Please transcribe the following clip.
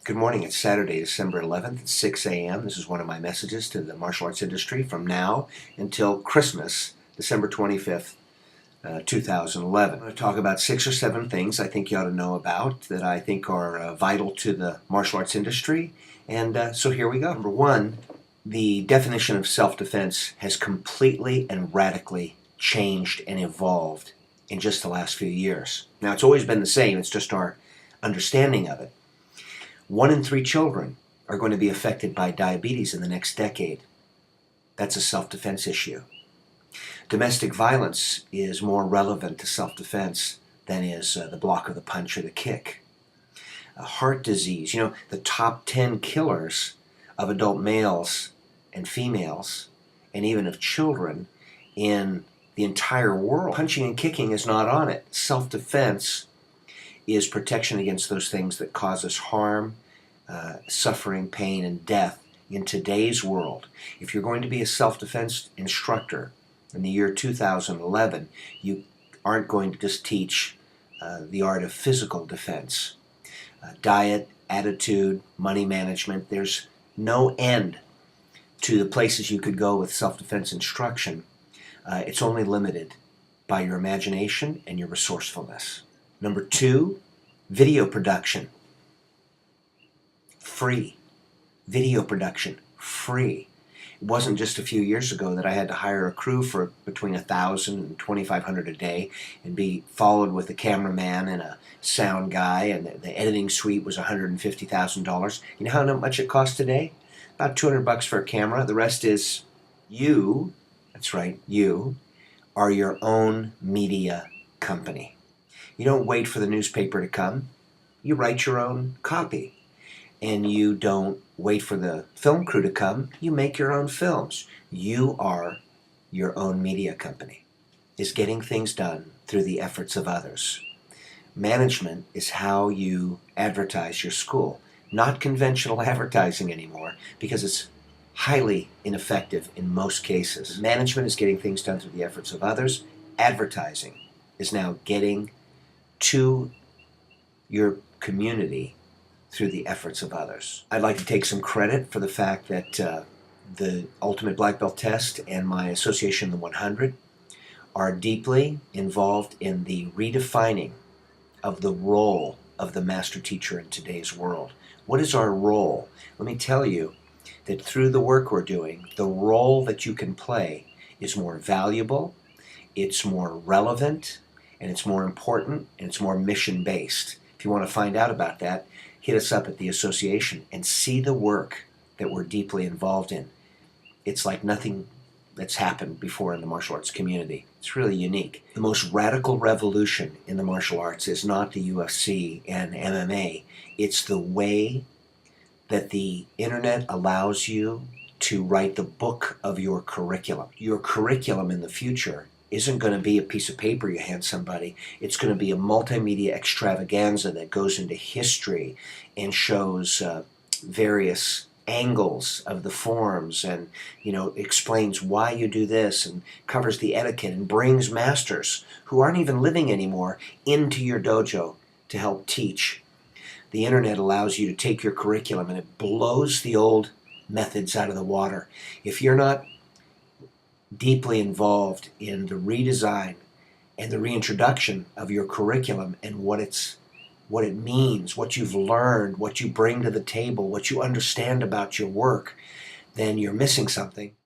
Good morning. It's Saturday, December 11th at 6 a.m. This is one of my messages to the martial arts industry from now until Christmas, December 25th, 2011. I'm going to talk about 6 or 7 things I think you ought to know about that I think are vital to the martial arts industry. And so here we go. Number 1, the definition of self-defense has completely and radically changed and evolved in just the last few years. Now, it's always been the same. It's just our understanding of it. 1 in 3 children are going to be affected by diabetes in the next decade. That's a self-defense issue. Domestic violence is more relevant to self-defense than is the block or the punch or the kick. Heart disease, the top 10 killers of adult males and females, and even of children in the entire world. Punching and kicking is not on it. Self-defense is protection against those things that cause us harm, suffering, pain, and death in today's world. If you're going to be a self-defense instructor in the year 2011, you aren't going to just teach the art of physical defense. Diet, attitude, money management, there's no end to the places you could go with self-defense instruction. It's only limited by your imagination and your resourcefulness. Number 2, video production. Free. Video production. Free. It wasn't just a few years ago that I had to hire a crew for between $1,000 and $2,500 a day and be followed with a cameraman and a sound guy, and the editing suite was $150,000. You know how much it costs today? About $200 for a camera. The rest is you, that's right, you, are your own media company. You don't wait for the newspaper to come. You write your own copy. And you don't wait for the film crew to come. You make your own films. You are your own media company. Is getting things done through the efforts of others. Management is how you advertise your school. Not conventional advertising anymore, because it's highly ineffective in most cases. Management is getting things done through the efforts of others. Advertising is now getting to your community through the efforts of others. I'd like to take some credit for the fact that the Ultimate Black Belt Test and my association, the 100, are deeply involved in the redefining of the role of the master teacher in today's world. What is our role? Let me tell you that through the work we're doing, the role that you can play is more valuable, it's more relevant, and it's more important, and it's more mission-based. If you want to find out about that, hit us up at the association and see the work that we're deeply involved in. It's like nothing that's happened before in the martial arts community. It's really unique. The most radical revolution in the martial arts is not the UFC and MMA. It's the way that the internet allows you to write the book of your curriculum. Your curriculum in the future isn't going to be a piece of paper you hand somebody. It's going to be a multimedia extravaganza that goes into history and shows various angles of the forms, and explains why you do this, and covers the etiquette, and brings masters who aren't even living anymore into your dojo to help teach. The internet allows you to take your curriculum and it blows the old methods out of the water. If you're not deeply involved in the redesign and the reintroduction of your curriculum and what it means, what you've learned, what you bring to the table, what you understand about your work, then you're missing something.